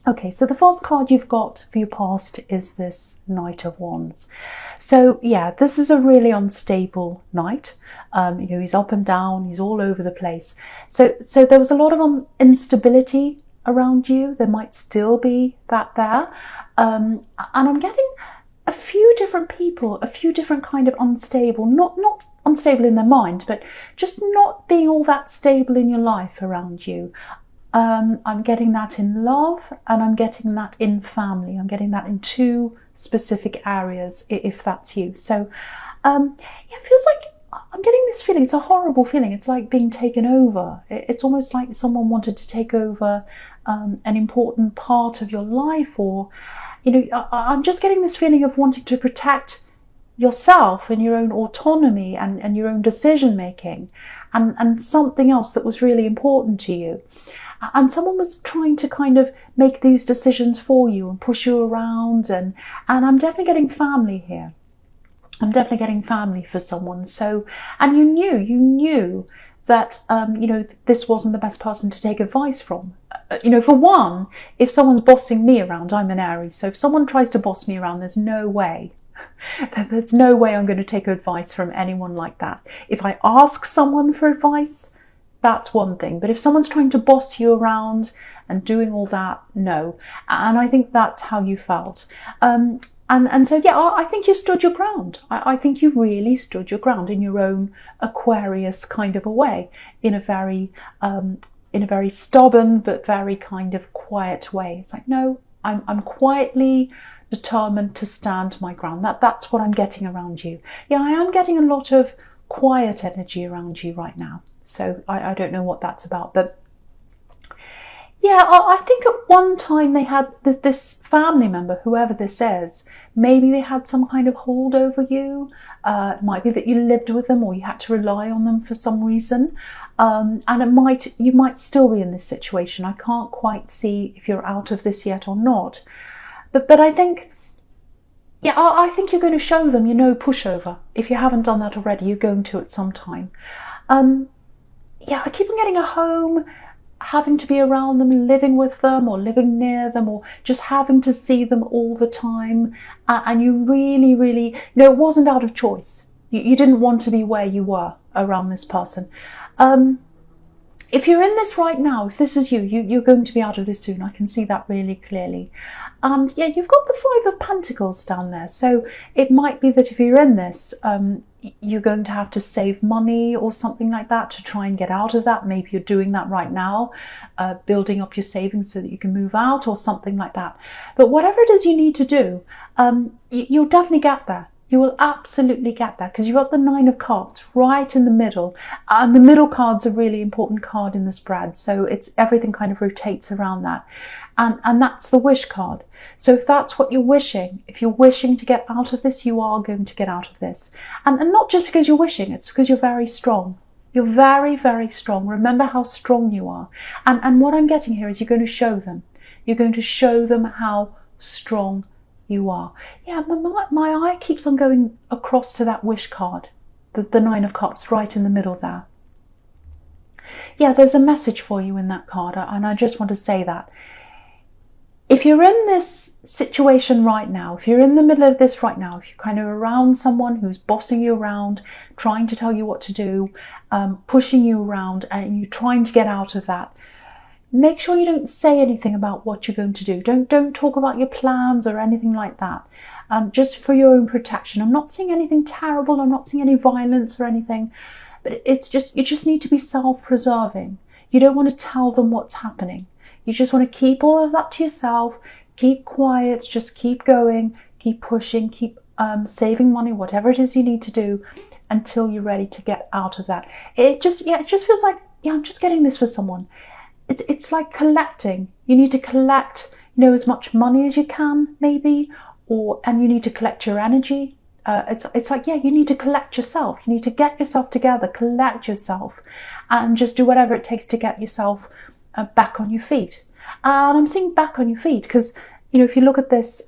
Okay, so the first card you've got for your past is this Knight of Wands. So yeah, this is a really unstable knight. You know, he's up and down, he's all over the place. So there was a lot of instability around you. There might still be that there. And I'm getting a few different people, a few different kind of unstable, not unstable in their mind, but just not being all that stable in your life around you. I'm getting that in love, and I'm getting that in family. I'm getting that in two specific areas, if that's you. So yeah, it feels like I'm getting this feeling. It's a horrible feeling. It's like being taken over. It's almost like someone wanted to take over an important part of your life, or, you know, I'm just getting this feeling of wanting to protect yourself and your own autonomy and your own decision making, and something else that was really important to you. And someone was trying to kind of make these decisions for you and push you around, and I'm definitely getting family here. I'm definitely getting family for someone. So, and you knew that you know, this wasn't the best person to take advice from. You know, for one, if someone's bossing me around, I'm an Aries, so if someone tries to boss me around, there's no way I'm going to take advice from anyone like that. If I ask someone for advice, that's one thing, but if someone's trying to boss you around and doing all that, no. And I think that's how you felt. And so yeah, I think you stood your ground. I think you really stood your ground in your own Aquarius kind of a way, in a very stubborn but very kind of quiet way. It's like, no, I'm quietly determined to stand my ground. That's what I'm getting around you. Yeah, I am getting a lot of quiet energy around you right now. So I don't know what that's about, but yeah, I think at one time they had this family member, whoever this is, maybe they had some kind of hold over you. It might be that you lived with them, or you had to rely on them for some reason. And you might still be in this situation. I can't quite see if you're out of this yet or not. But I think, yeah, I think you're going to show them, you know, pushover. If you haven't done that already, you're going to at some time. Yeah, I keep on getting a home, having to be around them, living with them, or living near them, or just having to see them all the time. And you really, really, you know, it wasn't out of choice. You didn't want to be where you were around this person. If you're in this right now, if this is you're going to be out of this soon. I can see that really clearly. And yeah, you've got the 5 of Pentacles down there. So it might be that if you're in this, you're going to have to save money or something like that to try and get out of that. Maybe you're doing that right now, building up your savings so that you can move out or something like that. But whatever it is you need to do, you'll definitely get there. You will absolutely get there, because you've got the 9 of Cups right in the middle. And the middle card's a really important card in the spread. So everything kind of rotates around that. And that's the wish card. So if that's what you're wishing, if you're wishing to get out of this, you are going to get out of this. And not just because you're wishing, it's because you're very strong. You're very, very strong. Remember how strong you are. And what I'm getting here is you're going to show them. You're going to show them how strong you are. Yeah, my eye keeps on going across to that wish card, the 9 of Cups right in the middle there. Yeah, there's a message for you in that card, and I just want to say that. If you're in this situation right now, if you're in the middle of this right now, if you're kind of around someone who's bossing you around, trying to tell you what to do, pushing you around, and you're trying to get out of that, make sure you don't say anything about what you're going to do. Don't talk about your plans or anything like that. Just for your own protection. I'm not seeing anything terrible. I'm not seeing any violence or anything. But it's just, you just need to be self-preserving. You don't want to tell them what's happening. You just want to keep all of that to yourself. Keep quiet. Just keep going. Keep pushing. Keep saving money. Whatever it is you need to do until you're ready to get out of that. It just feels like, yeah, I'm just getting this for someone. It's like collecting. You need to collect, you know, as much money as you can, maybe, and you need to collect your energy. It's like, yeah, you need to collect yourself. You need to get yourself together, collect yourself, and just do whatever it takes to get yourself back on your feet. And I'm seeing back on your feet because, you know, if you look at this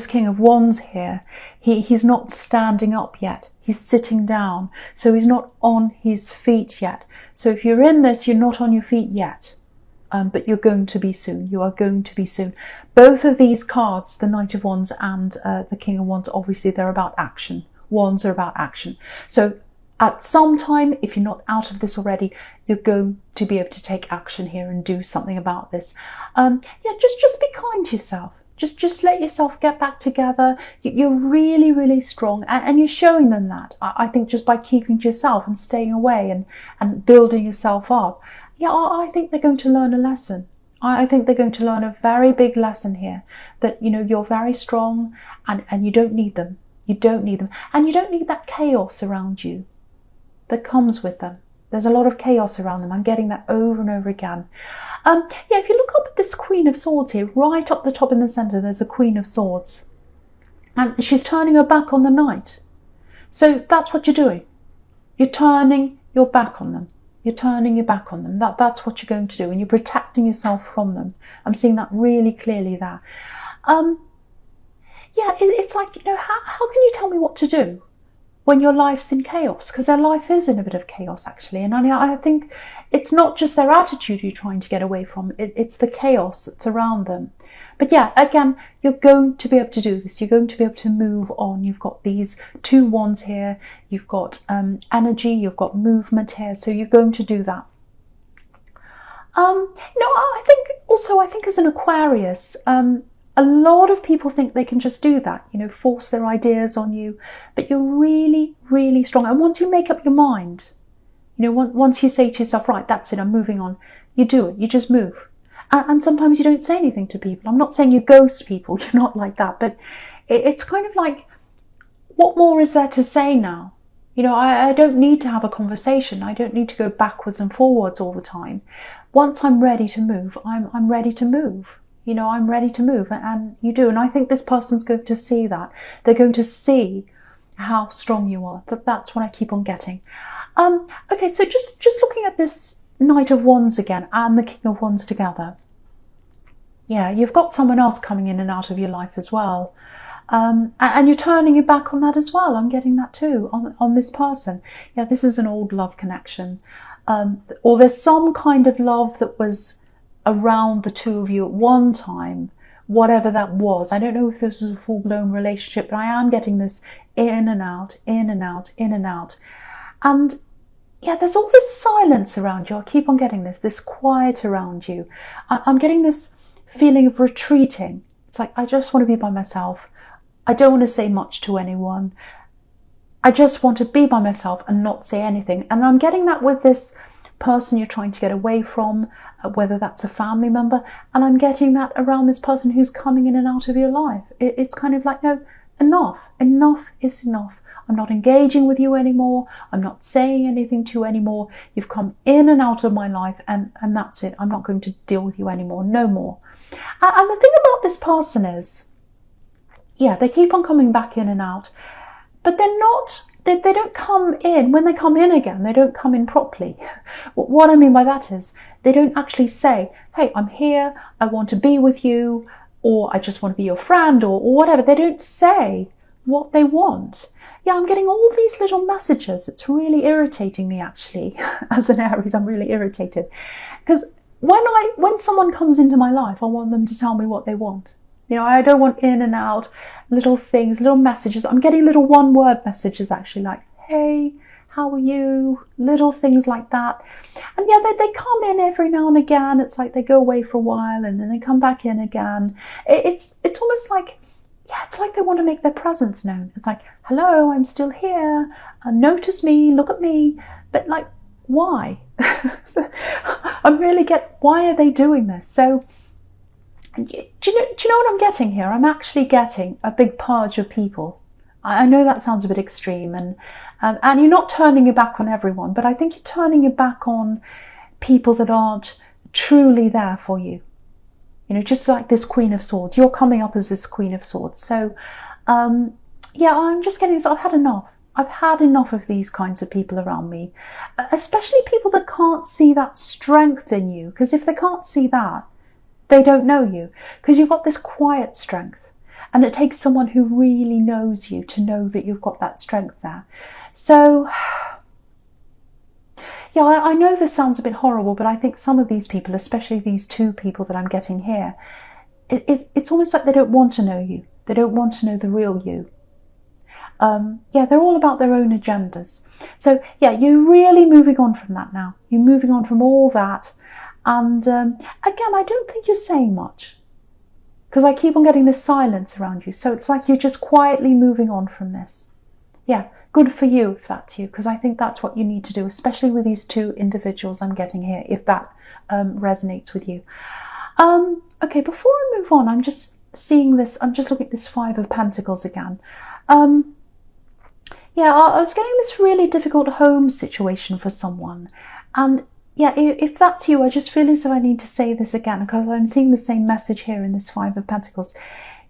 King of Wands here, he's not standing up yet. He's sitting down. So he's not on his feet yet. So if you're in this, you're not on your feet yet. but you're going to be soon. You are going to be soon. Both of these cards, the Knight of Wands and the King of Wands, obviously they're about action. Wands are about action. So at some time, if you're not out of this already, you're going to be able to take action here and do something about this. Yeah, just be kind to yourself. Just let yourself get back together. You're really, really strong, and you're showing them that. I think just by keeping to yourself and staying away and building yourself up. Yeah, I think they're going to learn a lesson. I think they're going to learn a very big lesson here, that, you know, you're very strong and you don't need them. You don't need them. And you don't need that chaos around you that comes with them. There's a lot of chaos around them. I'm getting that over and over again. Yeah, if you look up at this Queen of Swords here, right up the top in the centre, there's a Queen of Swords. And she's turning her back on the Knight. So that's what you're doing. You're turning your back on them. You're turning your back on them. That's what you're going to do. And you're protecting yourself from them. I'm seeing that really clearly there. Yeah, it's like, you know, how can you tell me what to do when your life's in chaos? Because their life is in a bit of chaos, actually. And I think it's not just their attitude you're trying to get away from. It's the chaos that's around them. But yeah, again, you're going to be able to do this. You're going to be able to move on. You've got these two wands here. You've got energy. You've got movement here. So you're going to do that. You know, I think as an Aquarius, a lot of people think they can just do that, you know, force their ideas on you. But you're really, really strong. And once you make up your mind, you know, once you say to yourself, right, that's it, I'm moving on, you do it. You just move. And sometimes you don't say anything to people. I'm not saying you ghost people. You're not like that. But it's kind of like, what more is there to say now? You know, I don't need to have a conversation. I don't need to go backwards and forwards all the time. Once I'm ready to move, I'm ready to move. You know, I'm ready to move, and you do. And I think this person's going to see that. They're going to see how strong you are. That's what I keep on getting. Okay, so just looking at this Knight of Wands again and the King of Wands together. Yeah, you've got someone else coming in and out of your life as well. And you're turning your back on that as well. I'm getting that too, on this person. Yeah, this is an old love connection. Or there's some kind of love that was around the two of you at one time, whatever that was. I don't know if this is a full-blown relationship, but I am getting this in and out, in and out, in and out. And yeah, there's all this silence around you. I keep on getting this quiet around you. I'm getting this feeling of retreating. It's like, I just want to be by myself. I don't want to say much to anyone. I just want to be by myself and not say anything. And I'm getting that with this person you're trying to get away from, whether that's a family member. And I'm getting that around this person who's coming in and out of your life. It's kind of like, no, enough. Enough is enough. I'm not engaging with you anymore. I'm not saying anything to you anymore. You've come in and out of my life, and that's it. I'm not going to deal with you anymore. No more. And the thing about this person is, yeah, they keep on coming back in and out, but they're not, they don't come in. When they come in again, they don't come in properly. What I mean by that is, they don't actually say, hey, I'm here, I want to be with you, or I just want to be your friend, or whatever. They don't say what they want. Yeah, I'm getting all these little messages. It's really irritating me, actually. As an Aries, I'm really irritated. Because when someone comes into my life, I want them to tell me what they want. You know, I don't want in and out, little things, little messages. I'm getting little one-word messages, actually, like, hey, how are you? Little things like that. And yeah, they come in every now and again. It's like they go away for a while and then they come back in again. It's almost like, yeah, it's like they want to make their presence known. It's like, hello, I'm still here. Notice me, look at me. But like, why? I really get, why are they doing this? So, do you know what I'm getting here? I'm actually getting a big purge of people. I know that sounds a bit extreme, and you're not turning your back on everyone, but I think you're turning your back on people that aren't truly there for you. You know, just like this Queen of Swords. You're coming up as this Queen of Swords. So, yeah, I'm just getting this. I've had enough. I've had enough of these kinds of people around me, especially people that can't see that strength in you. Because if they can't see that, they don't know you. Because you've got this quiet strength. And it takes someone who really knows you to know that you've got that strength there. So, Yeah, I know this sounds a bit horrible, but I think some of these people, especially these two people that I'm getting here, it's almost like they don't want to know you. They don't want to know the real you. Yeah, they're all about their own agendas. So yeah, you're really moving on from that now. You're moving on from all that. And again, I don't think you're saying much, because I keep on getting this silence around you. So it's like you're just quietly moving on from this. Yeah, good for you if that's you, because I think that's what you need to do, especially with these two individuals I'm getting here, if that resonates with you. Okay, before I move on, I'm just seeing this, I'm just looking at this Five of Pentacles again. Yeah, I was getting this really difficult home situation for someone. And yeah, if that's you, I just feel as if I need to say this again, because I'm seeing the same message here in this Five of Pentacles.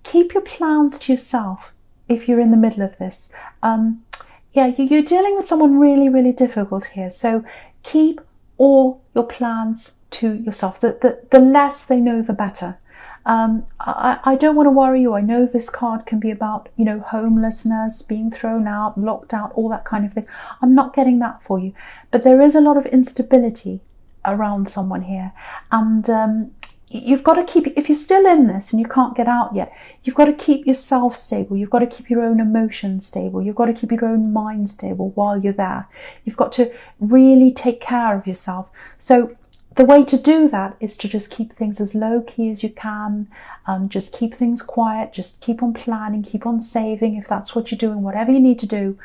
Keep your plans to yourself if you're in the middle of this. Yeah, you're dealing with someone really, really difficult here. So keep all your plans to yourself. The less they know, the better. I don't want to worry you. I know this card can be about, you know, homelessness, being thrown out, locked out, all that kind of thing. I'm not getting that for you. But there is a lot of instability around someone here. And you've got to keep, if you're still in this and you can't get out yet, you've got to keep yourself stable. You've got to keep your own emotions stable. You've got to keep your own mind stable while you're there. You've got to really take care of yourself. So the way to do that is to just keep things as low key as you can. Just keep things quiet. Just keep on planning, keep on saving if that's what you're doing, whatever you need to do.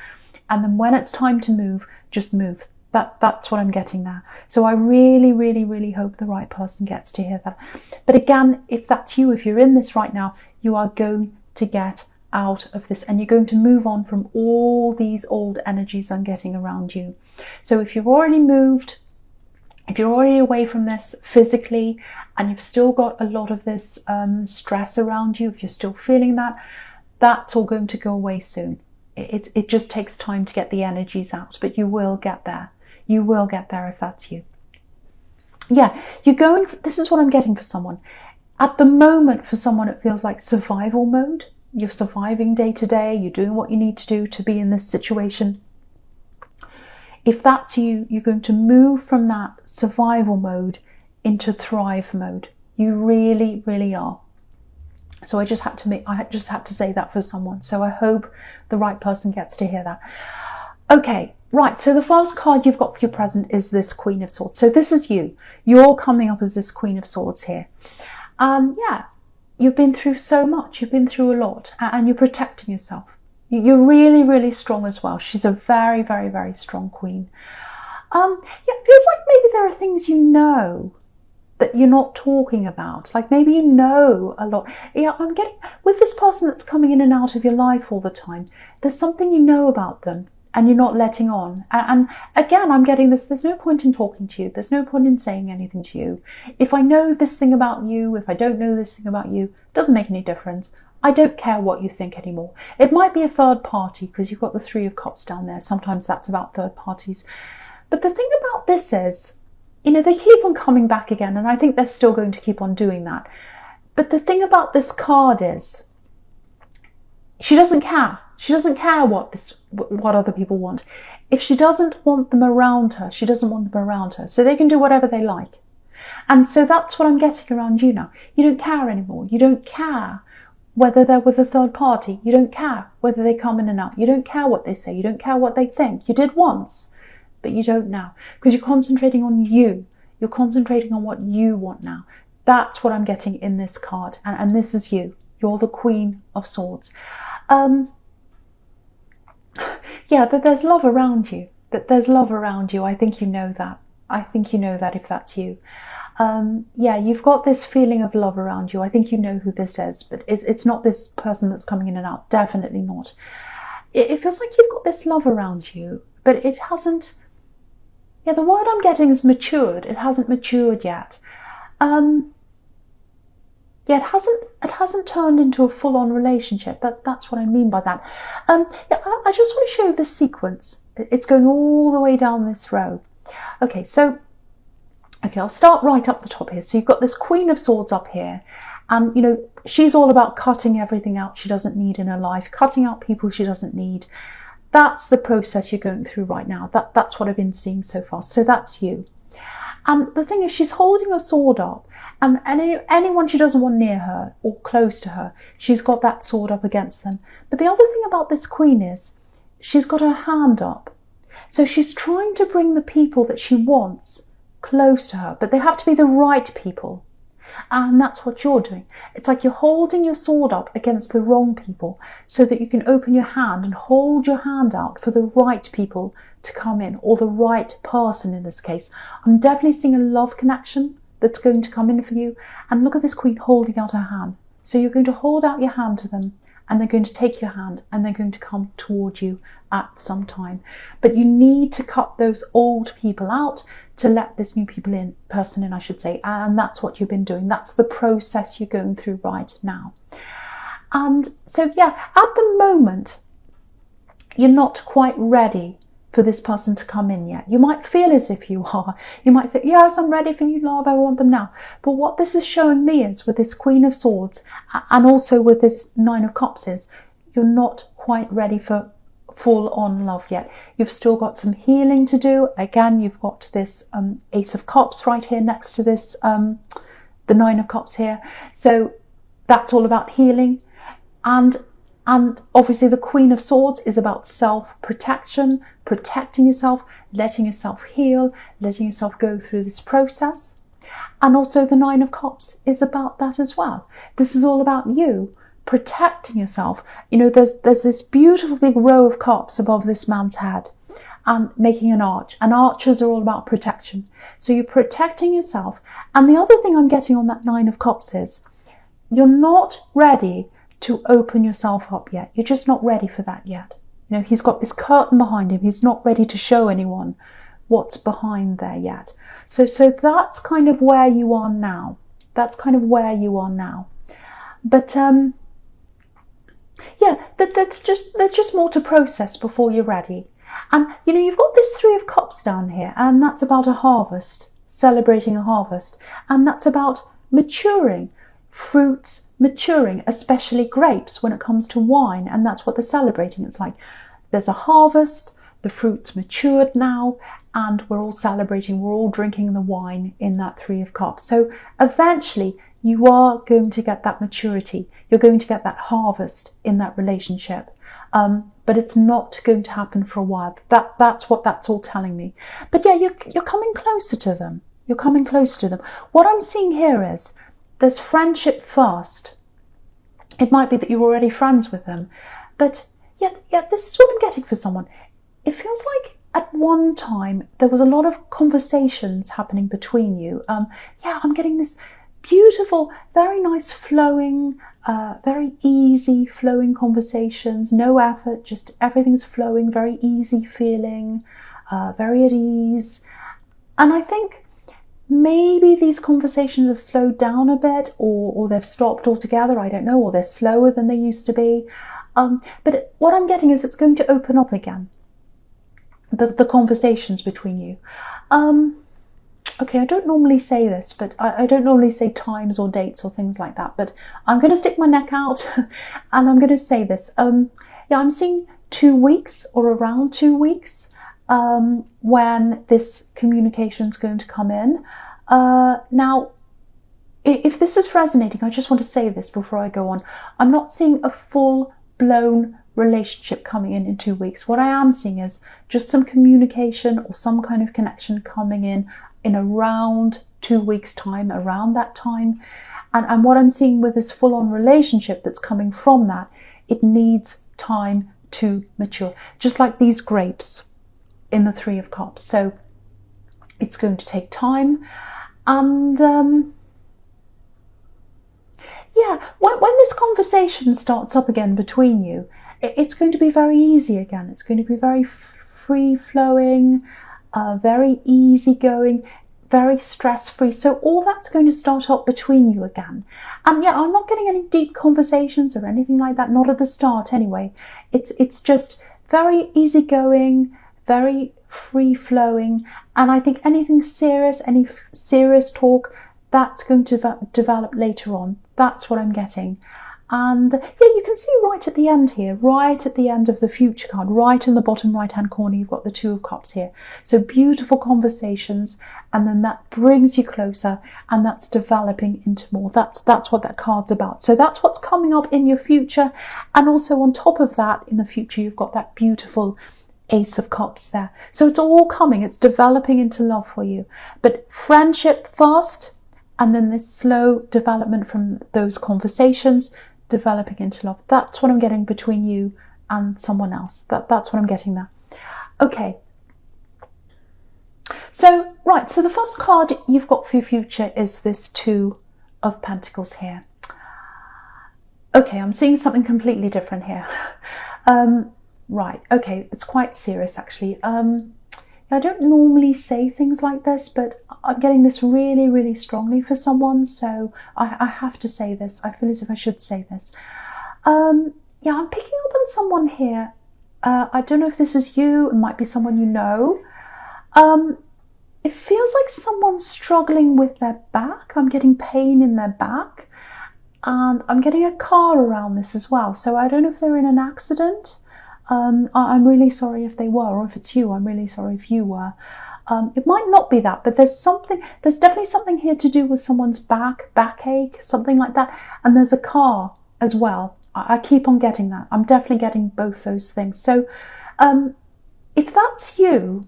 And then when it's time to move, just move. That's what I'm getting there. So I really, really, really hope the right person gets to hear that. But again, if that's you, if you're in this right now, you are going to get out of this and you're going to move on from all these old energies I'm getting around you. So if you've already moved, if you're already away from this physically and you've still got a lot of this stress around you, if you're still feeling that, that's all going to go away soon. It just takes time to get the energies out, but you will get there. You will get there if that's you. Yeah, you're going, this is what I'm getting for someone. At the moment, for someone, it feels like survival mode. You're surviving day to day. You're doing what you need to do to be in this situation. If that's you, you're going to move from that survival mode into thrive mode. You really, really are. So I just had to say that for someone. So I hope the right person gets to hear that. Okay, right. So the first card you've got for your present is this Queen of Swords. So this is you. You're coming up as this Queen of Swords here. Yeah, you've been through so much. You've been through a lot, and you're protecting yourself. You're really, really strong as well. She's a very, very, very strong queen. Yeah, it feels like maybe there are things you know that you're not talking about. Like maybe you know a lot. Yeah, I'm getting, with this person that's coming in and out of your life all the time, there's something you know about them and you're not letting on. And again, I'm getting this, there's no point in talking to you. There's no point in saying anything to you. If I know this thing about you, if I don't know this thing about you, it doesn't make any difference. I don't care what you think anymore. It might be a third party because you've got the Three of Cups down there. Sometimes that's about third parties. But the thing about this is, you know, they keep on coming back again, and I think they're still going to keep on doing that. But the thing about this card is, she doesn't care. She doesn't care what other people want. If she doesn't want them around her, she doesn't want them around her. So they can do whatever they like. And so that's what I'm getting around you now. You don't care anymore. You don't care whether they're with a third party. You don't care whether they come in and out. You don't care what they say. You don't care what they think. You did once, but you don't now, because you're concentrating on you. You're concentrating on what you want now. That's what I'm getting in this card. And this is you. You're the Queen of Swords. Yeah, that there's love around you. There's love around you. I think you know that. I think you know that if that's you. Yeah, you've got this feeling of love around you. I think you know who this is, but it's not this person that's coming in and out. Definitely not. It feels like you've got this love around you, but it hasn't. Yeah, the word I'm getting is matured. It hasn't matured yet. Yeah, it hasn't turned into a full-on relationship. That's what I mean by that. Yeah, I just want to show you this sequence. It's going all the way down this row. Okay, so I'll start right up the top here. So you've got this Queen of Swords up here, and you know she's all about cutting everything out she doesn't need in her life, cutting out people she doesn't need. That's the process you're going through right now. That's what I've been seeing so far. So that's you. And the thing is, she's holding her sword up, and anyone she doesn't want near her or close to her, she's got that sword up against them. But the other thing about this queen is she's got her hand up. So she's trying to bring the people that she wants close to her, but they have to be the right people. And that's what you're doing. It's like you're holding your sword up against the wrong people so that you can open your hand and hold your hand out for the right people to come in, or the right person in this case. I'm definitely seeing a love connection that's going to come in for you. And look at this queen holding out her hand. So you're going to hold out your hand to them, and they're going to take your hand, and they're going to come toward you at some time. But you need to cut those old people out to let this new person in, I should say. And that's what you've been doing. That's the process you're going through right now. And so, yeah, at the moment, you're not quite ready for this person to come in yet. You might feel as if you are. You might say, yes, I'm ready for you, love, I want them now. But what this is showing me is, with this Queen of Swords and also with this Nine of Cups, is you're not quite ready for full-on love yet. You've still got some healing to do. Again, you've got this Ace of Cups right here next to this, the Nine of Cups here. So that's all about healing. And obviously the Queen of Swords is about self-protection, protecting yourself, letting yourself heal, letting yourself go through this process. And also the Nine of Cups is about that as well. This is all about you protecting yourself. You know, there's this beautiful big row of cups above this man's head and making an arch. And archers are all about protection. So you're protecting yourself. And the other thing I'm getting on that Nine of Cups is you're not ready to open yourself up yet. You're just not ready for that yet. You know, he's got this curtain behind him. He's not ready to show anyone what's behind there yet. So that's kind of where you are now. That's kind of where you are now. But yeah, there's just more to process before you're ready. And you know, you've got this Three of Cups down here, and that's about a harvest, celebrating a harvest, and that's about maturing, fruits maturing, especially grapes when it comes to wine, and that's what they're celebrating. It's like there's a harvest, the fruit's matured now, and we're all celebrating, we're all drinking the wine in that Three of Cups. So eventually you are going to get that maturity, you're going to get that harvest in that relationship, but it's not going to happen for a while. That's what that's all telling me. But yeah, you're coming closer to them. You're coming closer to them. What I'm seeing here is there's friendship first. It might be that you're already friends with them, but yeah, this is what I'm getting for someone. It feels like at one time there was a lot of conversations happening between you. Yeah, I'm getting this beautiful, very nice flowing, very easy flowing conversations, no effort, just everything's flowing, very easy feeling, very at ease. And I think maybe these conversations have slowed down a bit, or they've stopped altogether, I don't know, or they're slower than they used to be. But what I'm getting is it's going to open up again, the conversations between you. Okay, I don't normally say this, but I don't normally say times or dates or things like that, but I'm going to stick my neck out and I'm going to say this. Yeah, I'm seeing 2 weeks or around 2 weeks when this communication is going to come in. Now, if this is resonating, I just want to say this before I go on. I'm not seeing a full-blown relationship coming in 2 weeks. What I am seeing is just some communication or some kind of connection coming in around 2 weeks' time, around that time. And what I'm seeing with this full-on relationship that's coming from that, it needs time to mature. Just like these grapes in the Three of Cups. So it's going to take time. And yeah, when this conversation starts up again between you, it's going to be very easy again. It's going to be very free-flowing, very easygoing, very stress-free. So all that's going to start up between you again. And yeah, I'm not getting any deep conversations or anything like that, not at the start anyway. It's just very easygoing, very free-flowing. And I think anything serious, any serious talk, that's going to develop later on. That's what I'm getting. And yeah, you can see right at the end here, right at the end of the future card, right in the bottom right hand corner, you've got the Two of Cups here. So beautiful conversations, and then that brings you closer, and that's developing into more. That's what that card's about. So that's what's coming up in your future. And also on top of that, in the future, you've got that beautiful Ace of Cups there. So it's all coming, it's developing into love for you. But friendship first, and then this slow development from those conversations, developing into love. That's what I'm getting between you and someone else. That's what I'm getting there. Okay. So, right, so the first card you've got for your future is this Two of Pentacles here. Okay, I'm seeing something completely different here. Right, okay, it's quite serious actually. I don't normally say things like this, but I'm getting this really, really strongly for someone, so I have to say this. I feel as if I should say this. Yeah, I'm picking up on someone here. I don't know if this is you, it might be someone you know. It feels like someone's struggling with their back. I'm getting pain in their back, and I'm getting a car around this as well. So I don't know if they're in an accident. I'm really sorry if they were, or if it's you, I'm really sorry if you were. It might not be that, but there's definitely something here to do with someone's backache, something like that. And there's a car as well. I keep on getting that. I'm definitely getting both those things. So if that's you,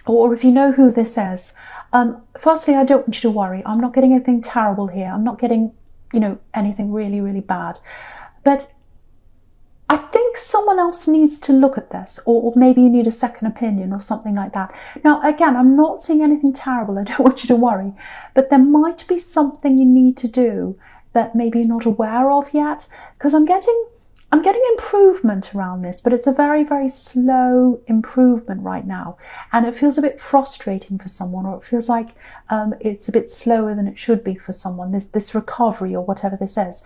or if you know who this is, firstly, I don't want you to worry. I'm not getting anything terrible here. I'm not getting, anything really, really bad. But I think someone else needs to look at this, or maybe you need a second opinion or something like that. Now, again, I'm not seeing anything terrible. I don't want you to worry, but there might be something you need to do that maybe you're not aware of yet, because I'm getting improvement around this, but it's a very, very slow improvement right now, and it feels a bit frustrating for someone, or it feels like it's a bit slower than it should be for someone, this recovery or whatever this is.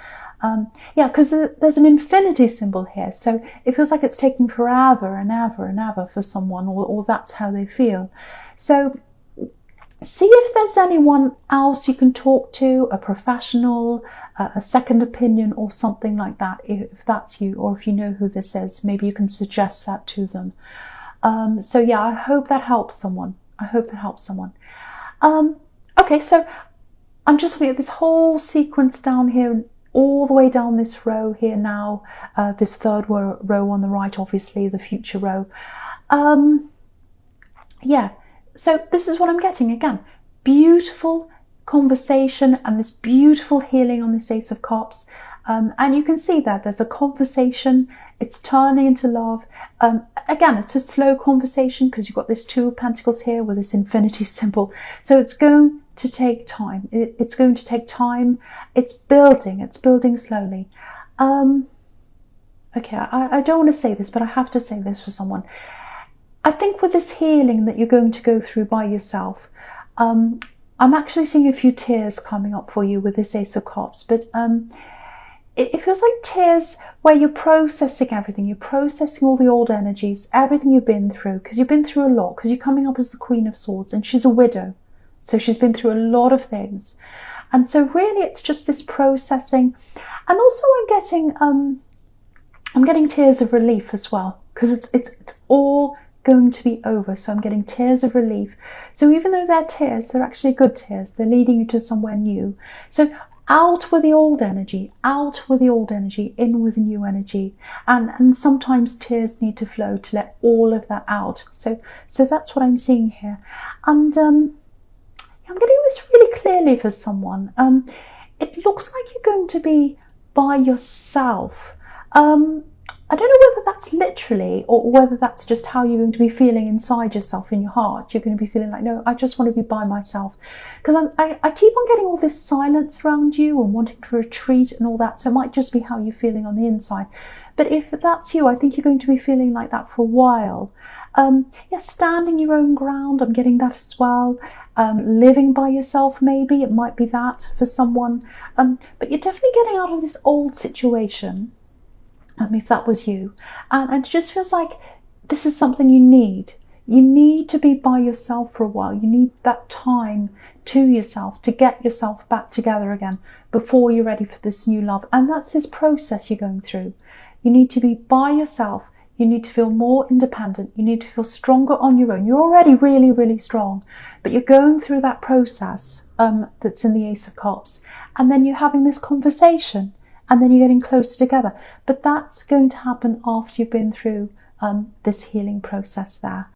Yeah, because there's an infinity symbol here, so it feels like it's taking forever and ever and ever for someone, or that's how they feel. So see if there's anyone else you can talk to, a professional, a second opinion or something like that, if that's you, or if you know who this is, maybe you can suggest that to them. So yeah, I hope that helps someone. Okay, so I'm just looking at this whole sequence down here, all the way down this row here now, this third row on the right, obviously, the future row. Yeah, so this is what I'm getting again. Beautiful conversation and this beautiful healing on this Ace of Cups. And you can see that there's a conversation, it's turning into love. Again, it's a slow conversation because you've got this Two of Pentacles here with this infinity symbol. So it's going to take time. It's going to take time. It's building slowly. Okay, I don't want to say this, but I have to say this for someone. I think with this healing that you're going to go through by yourself, I'm actually seeing a few tears coming up for you with this Ace of Cups, but it feels like tears where you're processing everything. You're processing all the old energies, everything you've been through, because you've been through a lot, because you're coming up as the Queen of Swords, and she's a widow. So she's been through a lot of things. And so really it's just this processing. And also I'm getting tears of relief as well, because it's all going to be over. So I'm getting tears of relief. So even though they're tears, they're actually good tears. They're leading you to somewhere new. So out with the old energy, in with new energy. And sometimes tears need to flow to let all of that out. So that's what I'm seeing here. And I'm getting this really clearly for someone. It looks like you're going to be by yourself. I don't know whether that's literally or whether that's just how you're going to be feeling inside yourself, in your heart. You're going to be feeling like, no, I just want to be by myself. Because I keep on getting all this silence around you and wanting to retreat and all that. So it might just be how you're feeling on the inside. But if that's you, I think you're going to be feeling like that for a while. Yeah, standing your own ground, I'm getting that as well. Living by yourself, maybe, it might be that for someone. But you're definitely getting out of this old situation. If that was you, and it just feels like this is something you need. You need to be by yourself for a while. You need that time to yourself to get yourself back together again before you're ready for this new love. And that's this process you're going through. You need to be by yourself. You need to feel more independent. You need to feel stronger on your own. You're already really, really strong, but you're going through that process that's in the Ace of Cups. And then you're having this conversation, and then you're getting closer together. But that's going to happen after you've been through this healing process there.